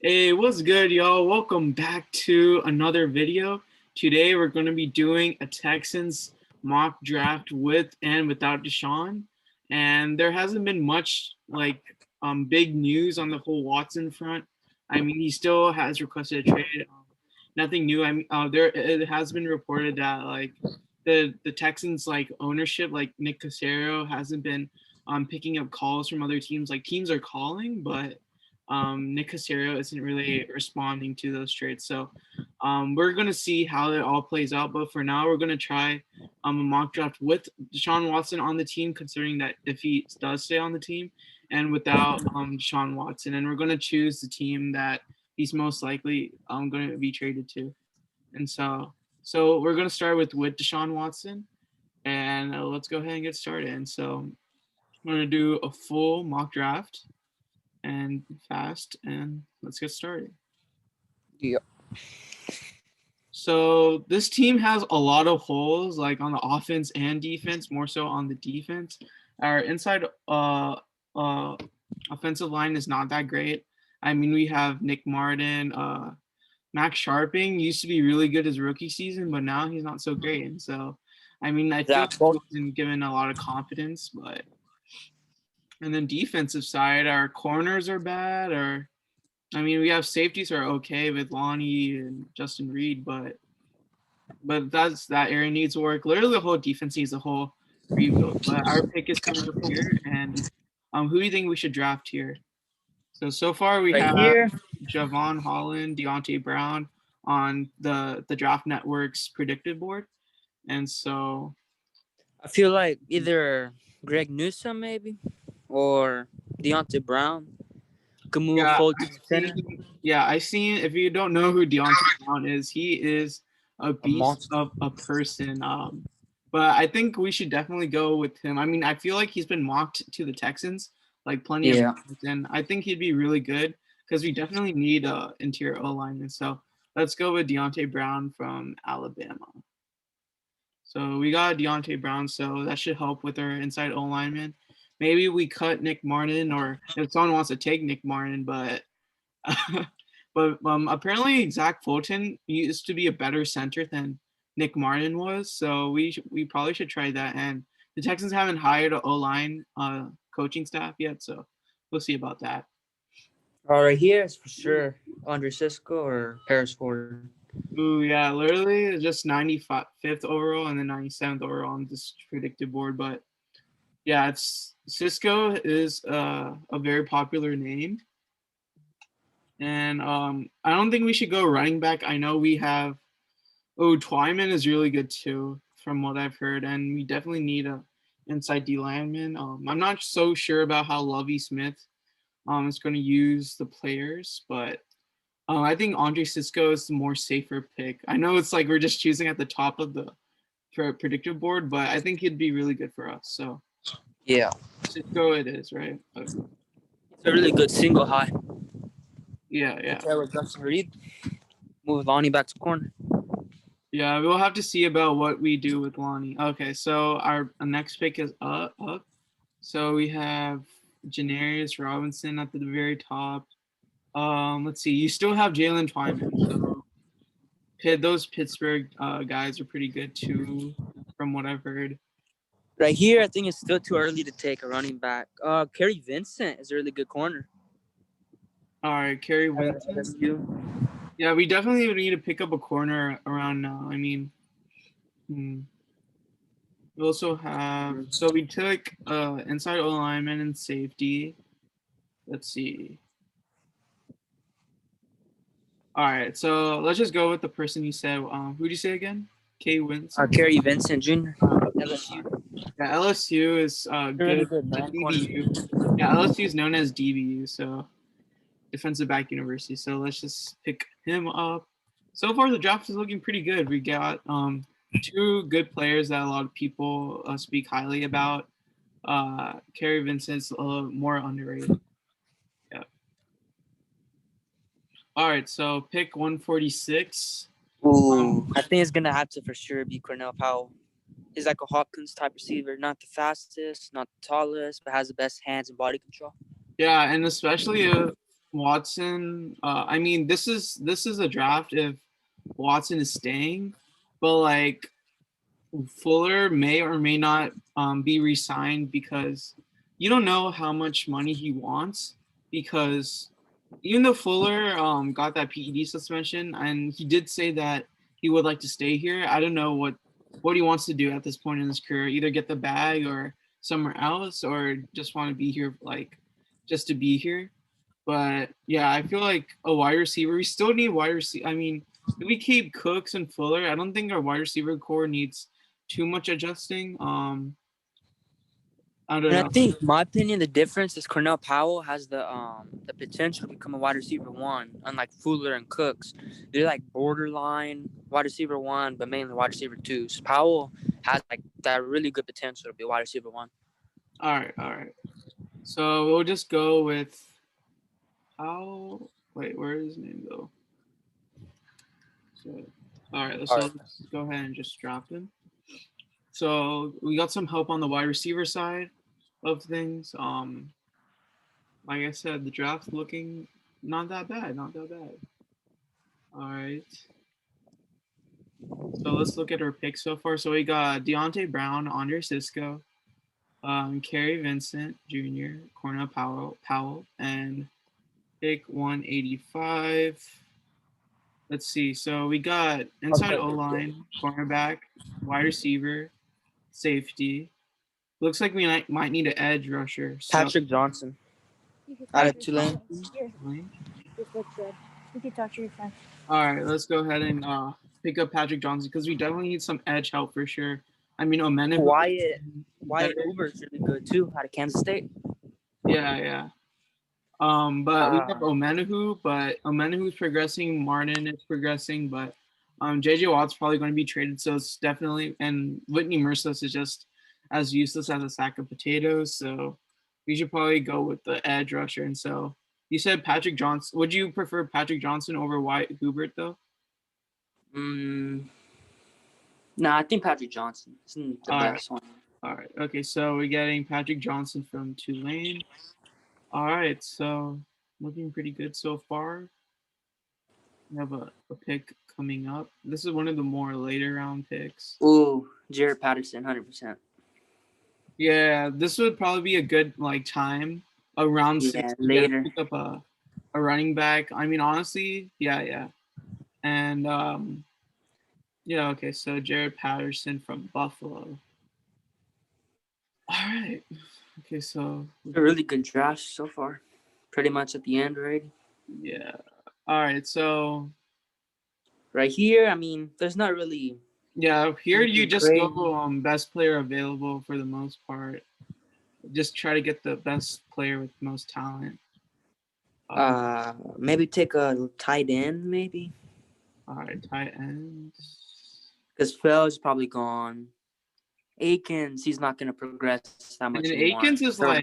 Hey, what's good, y'all? Welcome back to another video. Today, we're going to be doing a Texans mock draft with and without Deshaun. And there hasn't been much big news on the whole Watson front. I mean, he still has requested a trade. Nothing new. I mean, there it has been reported that the Texans ownership, like Nick Caserio, hasn't been picking up calls from other teams. Like teams are calling, but Nick Caserio isn't really responding to those trades. So we're going to see how it all plays out. But for now, we're going to try a mock draft with Deshaun Watson on the team, considering that if he does stay on the team, and without Deshaun Watson. And we're going to choose the team that he's most likely going to be traded to. And so we're going to start with Deshaun Watson. And let's go ahead and get started. And so I'm going to do a full mock draft and fast, and let's get started. Yep. So this team has a lot of holes, like on the offense and defense, more so on the defense. Our inside offensive line is not that great. I mean, we have Nick Martin, Max Sharping used to be really good his rookie season, but now he's not so great. And so, I mean, I feel like he wasn't given a lot of confidence, but and then defensive side, our corners are bad, or I mean, we have safeties are okay with Lonnie and Justin Reed, but that area needs work. Literally, the whole defense needs a whole rebuild. But our pick is coming up here, and who do you think we should draft here? So far we have Javon Holland, Deontay Brown on the Draft Network's predicted board, and so I feel like either Greg Newsome maybe or Deontay Brown could move forward to center. I seen. If you don't know who Deontay Brown is, he is a beast of a person. But I think we should definitely go with him. I mean, I feel like he's been mocked to the Texans like plenty of times, and I think he'd be really good because we definitely need a interior O lineman. So let's go with Deontay Brown from Alabama. So we got Deontay Brown, so that should help with our inside O lineman. Maybe we cut Nick Martin, or if someone wants to take Nick Martin, but apparently Zach Fulton used to be a better center than Nick Martin was, so we probably should try that. And the Texans haven't hired an O-line coaching staff yet, so we'll see about that. All right, here is for sure Andre Cisco or Harris Ford. Ooh, yeah, literally just 95th overall and then 97th overall on this predicted board. But yeah, it's Cisco is a very popular name. And I don't think we should go running back. I know we have Twyman is really good too, from what I've heard, and we definitely need a inside D lineman. I'm not so sure about how Lovie Smith is going to use the players, but I think Andre Cisco is the more safer pick. I know it's like we're just choosing at the top of the predictive board, but I think he'd be really good for us. So yeah, Cisco it is, right? It's a really good single high. Yeah. With Justin Reed, move Lonnie back to corner. Yeah, we'll have to see about what we do with Lonnie. Okay, so our next pick is up. So we have Janarius Robinson at the very top. Let's see. You still have Jalen Twyman. So those Pittsburgh guys are pretty good too, from what I've heard. Right here, I think it's still too early to take a running back. Kerry Vincent is a really good corner. All right, Kerry Vincent. Yeah, we definitely need to pick up a corner around now. I mean, we also have, so we took inside O lineman and safety. Let's see. All right, so let's just go with the person you said. Who'd you say again? Kerry Vincent Jr. LSU. Yeah, LSU is good. DBU. Yeah, LSU is known as DBU, so defensive back university. So let's just pick him up. So far, the draft is looking pretty good. We got two good players that a lot of people speak highly about. Kerry Vincent's a little more underrated. Yeah. All right, so pick 146. Ooh, I think it's gonna have to for sure be Cornell Powell. He's like a Hopkins type receiver, not the fastest, not the tallest, but has the best hands and body control. Yeah, and especially Watson. I mean, this is a draft if Watson is staying, but like Fuller may or may not be re-signed because you don't know how much money he wants because even though Fuller got that PED suspension and he did say that he would like to stay here, I don't know what he wants to do at this point in his career. Either get the bag or somewhere else, or just want to be here like just to be here. But yeah, I feel like a wide receiver. We still need wide receiver. I mean, if we keep Cooks and Fuller, I don't think our wide receiver core needs too much adjusting. I don't And I know. think, in my opinion, the difference is Cornell Powell has the potential to become a wide receiver one, unlike Fuller and Cooks. They're like borderline wide receiver one, but mainly wide receiver two. So Powell has like that really good potential to be a wide receiver one. All right, all right. So we'll just go with how. Wait, where does his name go? So, all right, All so right. let's go ahead and just drop him. So we got some help on the wide receiver side of things. Like I said, the draft looking not that bad, not that bad. All right. So let's look at our picks so far. So we got Deontay Brown, Andre Cisco, Kerry Vincent Jr., Cornell Powell, and pick 185. Let's see. So we got inside O line, cornerback, wide receiver, safety. Looks like we might need an edge rusher. So Patrick Johnson out of Patrick Tulane. Johnson. Just look good. You can talk to your friend. All right, let's go ahead and pick up Patrick Johnson because we definitely need some edge help for sure. I mean, Omena. Wyatt Uber is really good too, out of Kansas State. Yeah, yeah. But we have Omenahu, but Omenahu's progressing. Martin is progressing, but JJ Watt's probably going to be traded, so it's definitely, and Whitney Merciless is just as useless as a sack of potatoes. So we should probably go with the edge rusher. And so you said Patrick Johnson. Would you prefer Patrick Johnson over Wyatt Hubert though? Nah, I think Patrick Johnson is the best one. All right. Okay, so we're getting Patrick Johnson from Tulane. All right, so looking pretty good so far. We have a pick coming up. This is one of the more later round picks. Ooh, Jared Patterson, 100%. Yeah, this would probably be a good like time around six to later. pick up a running back. I mean, honestly, yeah. And yeah, okay, so Jared Patterson from Buffalo. All right. Okay, so a really good draft so far. Pretty much at the end already. Yeah. All right, so right here, I mean, there's not really. Yeah, here you just crazy. go best player available for the most part. Just try to get the best player with most talent. Maybe take a tight end, maybe. All right, tight end. Because Phil's probably gone. Akins, he's not going to progress that much anymore. Akins is like,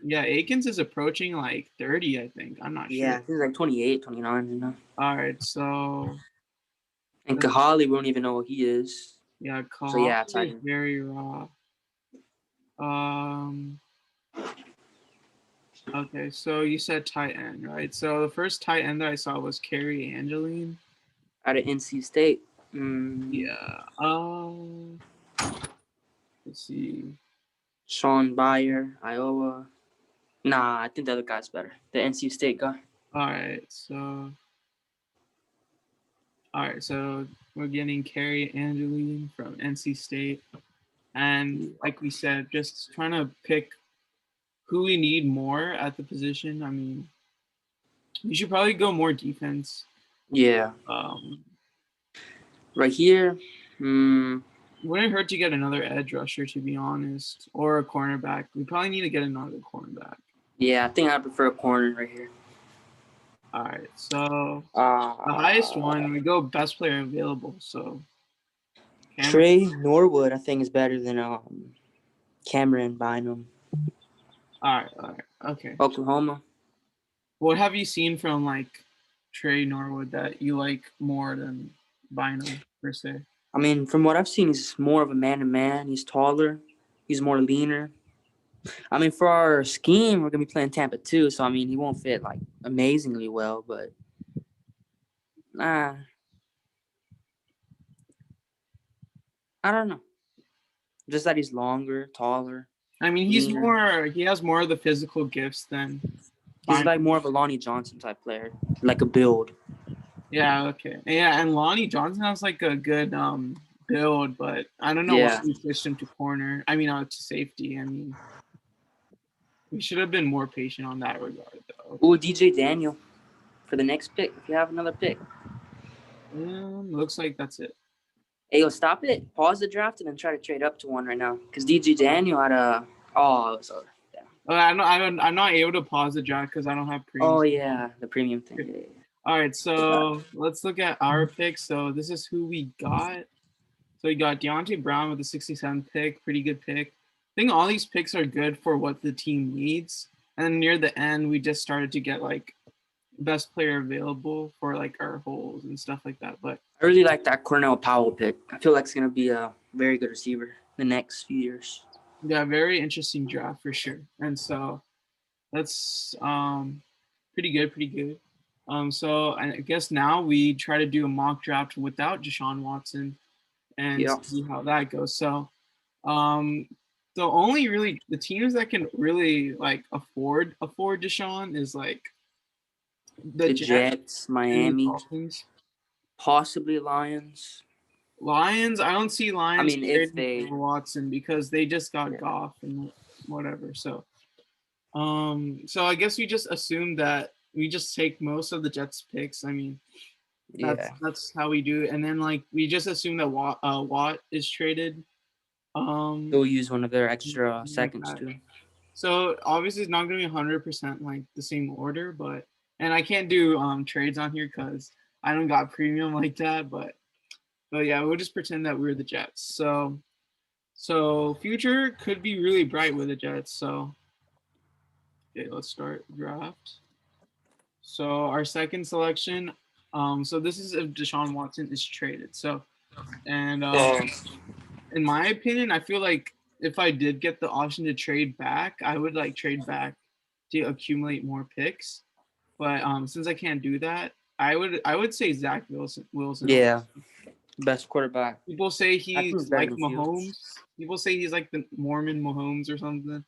yeah, Akins is approaching like 30, I think. I'm not sure. Yeah, he's like 28, 29, you know. All right, so. And Kahali, we don't even know what he is. Yeah, Kahali so yeah, is very raw. Okay, so you said tight end, right? So the first tight end that I saw was Kerry Angeline. Out of NC State. Yeah. Let's see. Sean Byer, Iowa. Nah, I think the other guy's better. The NC State guy. All right, so we're getting Kerry Angeline from NC State. And like we said, just trying to pick who we need more at the position. I mean, you should probably go more defense. Yeah. Right here, wouldn't hurt to get another edge rusher, to be honest, or a cornerback. We probably need to get another cornerback. Yeah, I think I prefer a corner right here. All right, so the highest one, we go best player available. So Trey Norwood, I think, is better than Cameron Bynum. All right, okay. Oklahoma. What have you seen from like Trey Norwood that you like more than Bynum per se? I mean, from what I've seen, he's more of a man-to-man. He's taller. He's more leaner. I mean, for our scheme, we're gonna be playing Tampa too, so I mean, he won't fit like amazingly well, but I don't know. Just that he's longer, taller, I mean, leaner. he has more of the physical gifts than He's fine. like more of a Lonnie Johnson type player, like a build. Yeah, okay. Yeah, and Lonnie Johnson has like a good build, but I don't know why Yeah. we switched him to corner. I mean, to safety. I mean, we should have been more patient on that regard, though. Ooh, DJ Daniel for the next pick. If you have another pick, Looks like that's it. hey, yo, stop it. Pause the draft and then try to trade up to one right now. Because DJ Daniel had a. Oh, it was over. I'm not able to pause the draft because I don't have premium. Oh yeah, the premium thing. Yeah. All right, so let's look at our picks. So this is who we got. So we got Deontay Brown with the 67th pick, pretty good pick. I think all these picks are good for what the team needs. And then near the end, we just started to get like best player available for like our holes and stuff like that. But I really like that Cornell Powell pick. I feel like it's gonna be a very good receiver the next few years. yeah, very interesting draft for sure. And so that's pretty good, pretty good. So I guess now we try to do a mock draft without Deshaun Watson and Yeah. see how that goes. So um the only really the teams that can really like afford Deshaun is like The Jets Jets, and the Miami, Dolphins. possibly Lions. Lions, I don't see I Lions mean, if trading they. for Watson because they just got Yeah. Goff and whatever. So I guess we just assume that we just take most of the Jets picks. I mean, Yeah. that's how we do it. And then like we just assume that Watt is traded. They'll use one of their extra Like seconds that. too. So obviously it's not gonna be 100% like the same order, but and I can't do trades on here because I don't got premium like that. But yeah, we'll just pretend that we're the Jets. So future could be really bright with the Jets. So okay, let's start draft. So our second selection, so this is if Deshaun Watson is traded. So and in my opinion, I feel like if I did get the option to trade back, I would like trade back to accumulate more picks. But since I can't do that, I would say Zach Wilson. Yeah. Best quarterback. People say I think he's he's better like than Mahomes. Fields. People say he's like the Mormon Mahomes or something.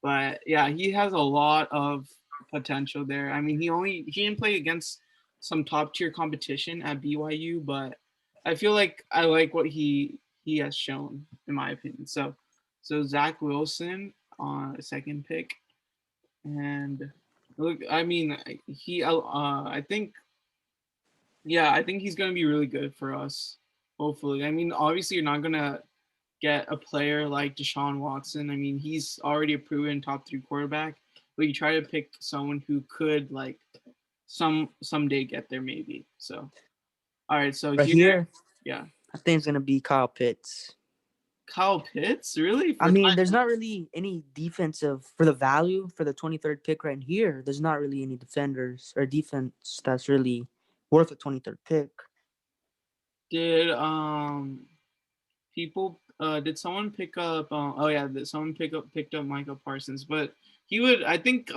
But yeah, he has a lot of potential there. I mean, he didn't play against some top tier competition at BYU, but I feel like I like what he has shown in my opinion. So Zach Wilson on a second pick, and look, I mean, I think yeah, I think he's going to be really good for us. Hopefully, I mean, obviously, you're not going to get a player like Deshaun Watson. I mean, he's already a proven top 3 quarterback, but you try to pick someone who could like someday get there, maybe. So, all right, so But here, yeah, I think it's gonna be Kyle Pitts. Kyle Pitts, really? I mean, there's not really any defensive for the value for the 23rd pick right here. There's not really any defenders or defense that's really worth a 23rd pick. Did people did someone pick up oh yeah, did someone picked up Michael Parsons, but he would I think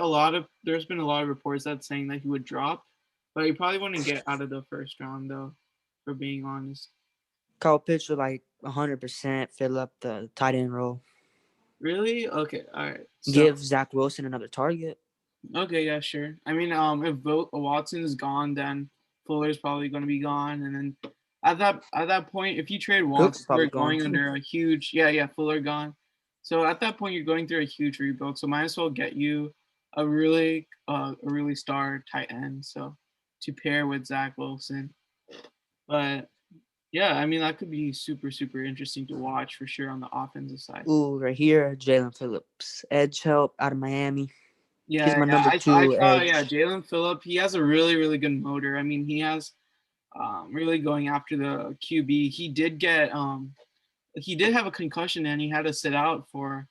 there's been a lot of reports that saying that he would drop, but he probably wouldn't get out of the first round though, for being honest. Kyle Pitts would like 100% fill up the tight end role. Really? Okay, all right. So Give Zach Wilson another target. okay, yeah, sure. I mean, if Watson is gone, then Fuller's probably going to be gone, and then at that point, if you trade Cook's Watson, probably you're gone going too. under a huge Fuller gone. So at that point, you're going through a huge rebuild. So might as well get you a really star tight end. So to pair with Zach Wilson, but yeah, I mean that could be super super interesting to watch for sure on the offensive side. Ooh, right here, Jalen Phillips, edge help out of Miami. He's Yeah, my yeah, number I 2 saw edge. Jalen Phillip. He has a really really good motor. I mean, he has really going after the QB. He did have a concussion and he had to sit out for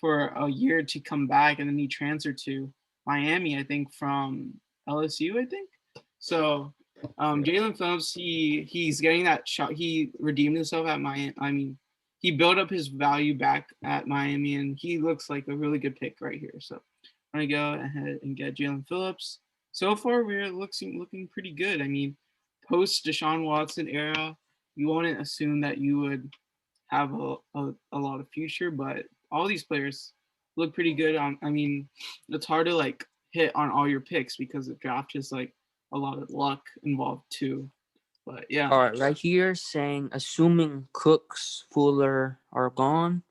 a year to come back, and then he transferred to Miami, I think, from LSU, I think. So Jalen Phillips, he's getting that shot. He redeemed himself at Miami. I mean, he built up his value back at Miami, and he looks like a really good pick right here. So I'm gonna go ahead and get Jalen Phillips. So far, we're looking pretty good. I mean, post Deshaun Watson era, you wouldn't assume that you would have a lot of future, but all these players look pretty good. I mean, it's hard to like hit on all your picks because the draft is like a lot of luck involved too. But yeah, All right, right here saying assuming Cooks, Fuller are gone.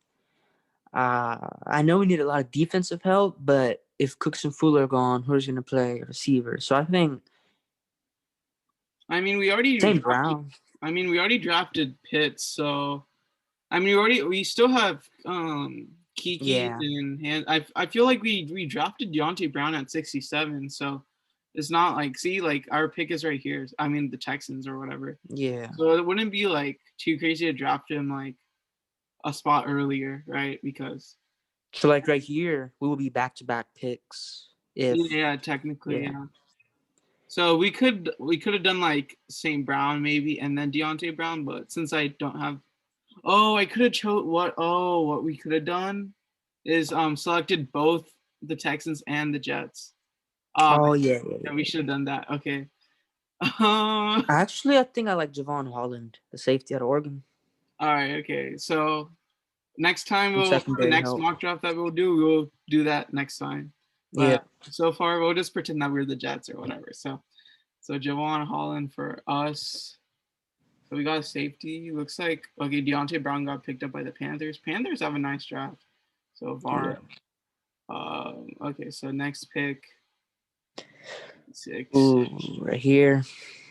I know we need a lot of defensive help, but if Cooks and Fuller are gone, who's going to play receiver? So I think I mean we already St. drafted. Brown. I mean we already drafted Pitts, so I mean we still have Kiki Yeah, and I feel like we drafted Deontay Brown at 67, so it's not like see like our pick is right here. I mean the Texans or whatever. yeah. So it wouldn't be like too crazy to draft him like a spot earlier, right? Because So like right here, we will be back-to-back picks. If yeah, technically, yeah, yeah. So we could have done like St. Brown maybe and then Deontay Brown, but since I don't have I could have chose what we could have done is selected both the Texans and the Jets. oh yeah, yeah, Yeah, yeah, we yeah. should have done that. Okay. All Actually, I think I like Javon Holland, the safety out of Oregon, right, okay. So next time some for the secondary next help. mock draft that we'll do that next time. Yeah. But so far we'll just pretend that we're the Jets or whatever. So Javon Holland for us. So we got a safety. Looks like okay, Deontay Brown got picked up by the Panthers. Panthers have a nice draft so Yeah. far. Okay, so next pick 6. Ooh, right here.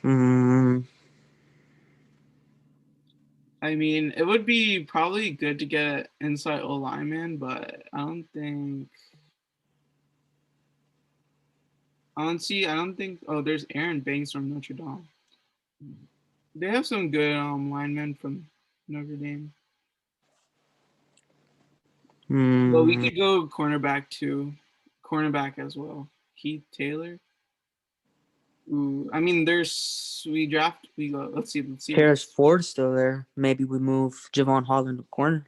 Mm, I mean, it would be probably good to get an inside O lineman, but I don't think. Oh, there's Aaron Banks from Notre Dame. They have some good linemen from Notre Dame. Well, we mm, could go cornerback too, cornerback as well. Keith Taylor. Ooh, I mean, we draft. We go. Let's see. Paris Ford still there. Maybe we move Javon Holland to corner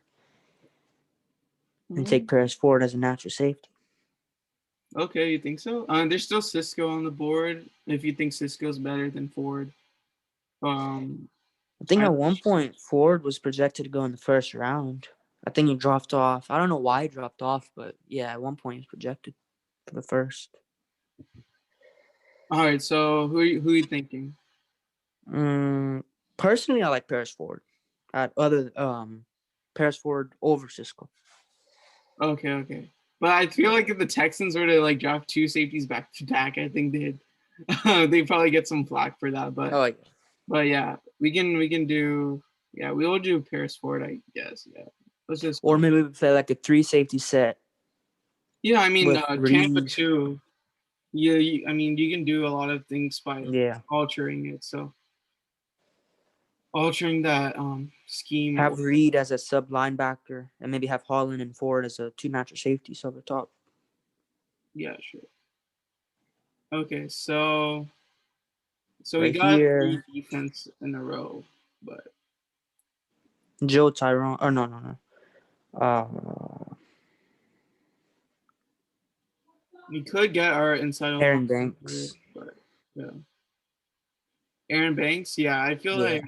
and take Paris Ford as a natural safety. Okay, you think so? There's still Cisco on the board. If you think Cisco's better than Ford, um, I think I at one point Ford was projected to go in the first round. I think he dropped off. I don't know why he dropped off, but yeah, at one point he was projected for the first. all right. So who are you thinking? Mm, personally, I like Paris Ford. Paris Ford over Cisco. Okay. But I feel like if the Texans were to like draft two safeties back to back, I think they'd probably get some flack for that. Oh, yeah. But yeah, we can do we will do Paris Ford, I guess. Yeah, let's just Or maybe we play like a 3 safety set I mean with Tampa Reed. too. Yeah, I mean you can do a lot of things by Yeah. altering it. So altering that scheme. Have Reed as a sub linebacker and maybe have Holland and Ford as a two natural safeties over top. Yeah, sure. Okay, so we Right got three here, defense in a row, but Joe Tyrone. Or no. Uh, we could get our inside line Aaron here, Banks. but yeah. Aaron Banks, yeah, I feel Yeah. like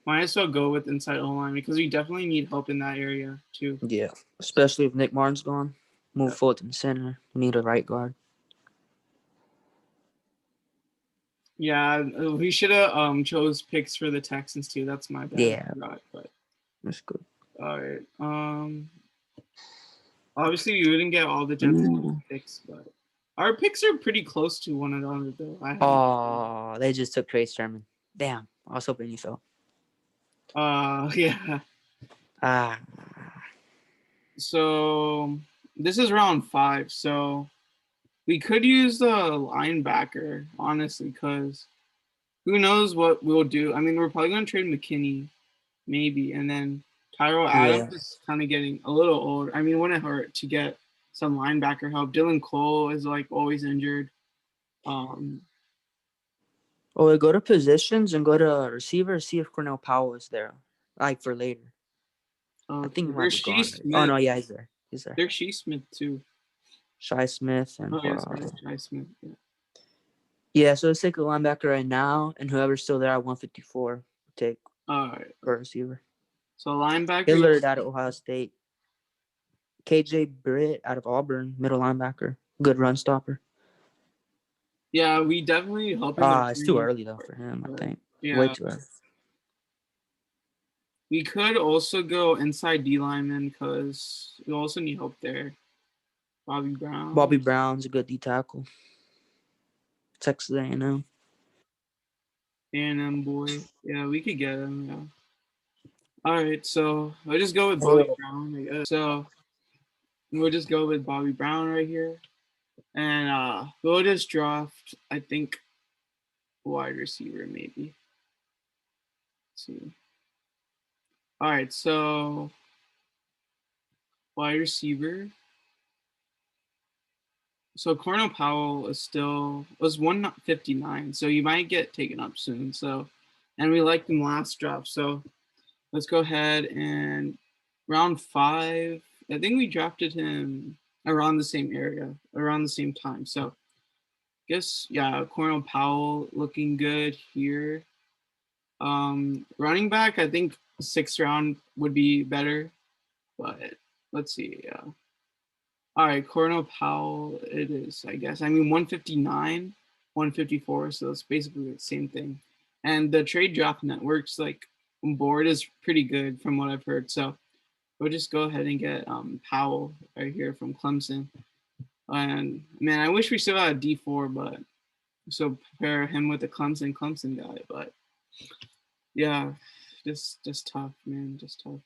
might as well go with inside O line because we definitely need help in that area too. Yeah. Especially if Nick Martin's gone. Move Yeah. forward to the center. We need a right guard. Yeah, we should have chose picks for the Texans too. That's my bad. Yeah. I forgot, but That's good. all right. Obviously we wouldn't get all the Jets picks, but our picks are pretty close to one another though. Oh, they just took Trey Sermon. Damn. I was hoping you fell. Yeah. Ah. So this is round 5, so we could use the linebacker honestly, because who knows what we'll do. I mean, we're probably gonna trade McKinney, maybe, and then Tyrell Yeah. Adams is kind of getting a little old. I mean, wouldn't hurt to get some linebacker help. Dylan Cole is like always injured. Or we go to positions and go to receiver, see if Cornell Powell is there. Like for later. I think he might There's be Shea gone. Smith. Oh no, yeah, he's there. He's there. There's Shea Smith too. Shy Smith and Shea Smith. Yeah. yeah. So let's take a linebacker right now, and whoever's still there at 154 will take All right. for a receiver. So linebacker. Hillard out of Ohio State. KJ Britt out of Auburn, middle linebacker, good run stopper. Yeah, we definitely help him. It's too early though for him. I think way too early. We could also go inside D lineman because we also need help there. Bobby Brown. Bobby Brown's a good D tackle. Texas A&M. A&M boy. Yeah, we could get him. Yeah. All right, so we'll just go with Bobby Brown. I guess. So we'll just go with Bobby Brown right here, and we'll just draft. I think wide receiver maybe. Let's see. All right, so wide receiver. So Cornell Powell was 159, so you might get taken up soon. So, and we liked him last draft. So let's go ahead and round 5. I think we drafted him around the same area, around the same time. So, guess yeah, Cornell Powell looking good here. Running back, I think 6th round would be better, but let's see. Yeah. All right, Cornell Powell, it is, I guess. I mean, 159, 154, so it's basically the same thing. And the trade draft networks, like, board is pretty good from what I've heard. So we'll just go ahead and get Powell right here from Clemson. And, man, I wish we still had a D4, but so pair him with the Clemson guy. But, yeah, just tough, man, just tough.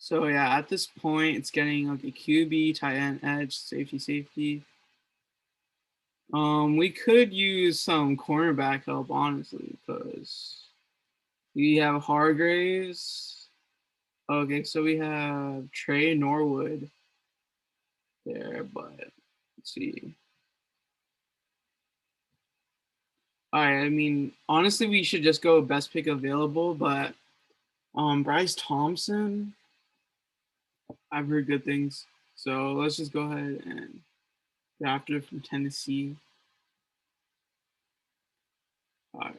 So yeah, at this point, it's getting like a QB, tight end, edge, safety. We could use some cornerback help, honestly, because we have Hargraves. Okay, so we have Trey Norwood there, but let's see. All right, I mean, honestly, we should just go best pick available, but Bryce Thompson, I've heard good things. So let's just go ahead and draft it from Tennessee. All right.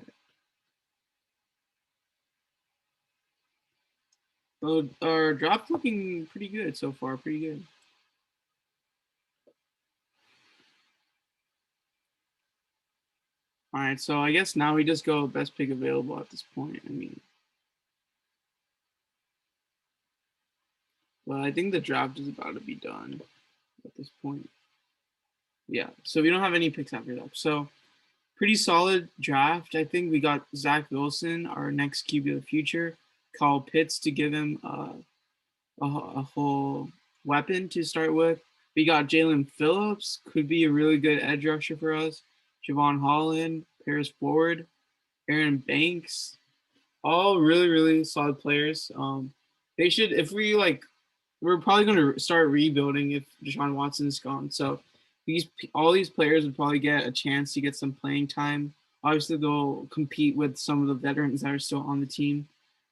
So our draft looking pretty good so far, pretty good. All right, so I guess now we just go best pick available at this point. I mean, well, I think the draft is about to be done at this point. Yeah, so we don't have any picks after that. So pretty solid draft. I think we got Zach Wilson, our next QB of the future, Kyle Pitts to give him a whole weapon to start with. We got Jalen Phillips, could be a really good edge rusher for us. Javon Holland, Paris Ward, Aaron Banks, all really, really solid players. They should, if we like, we're probably going to start rebuilding if Deshaun Watson's gone. So all these players would probably get a chance to get some playing time. Obviously, they'll compete with some of the veterans that are still on the team.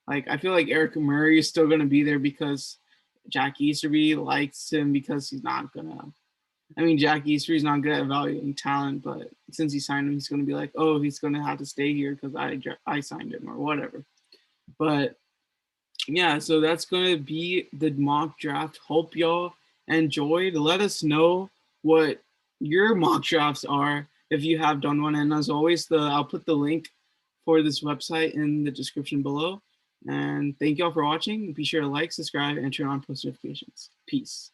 Like, I feel like Eric Murray is still going to be there because Jack Easterby likes him because he's not going to. I mean, Jack Easterby's not good at evaluating talent, but since he signed him, he's going to be like, oh, he's going to have to stay here because I signed him or whatever. But yeah, so that's going to be the mock draft. Hope y'all enjoyed. Let us know what your mock drafts are if you have done one. And as always, I'll put the link for this website in the description below. And thank y'all for watching. Be sure to like, subscribe, and turn on post notifications. Peace.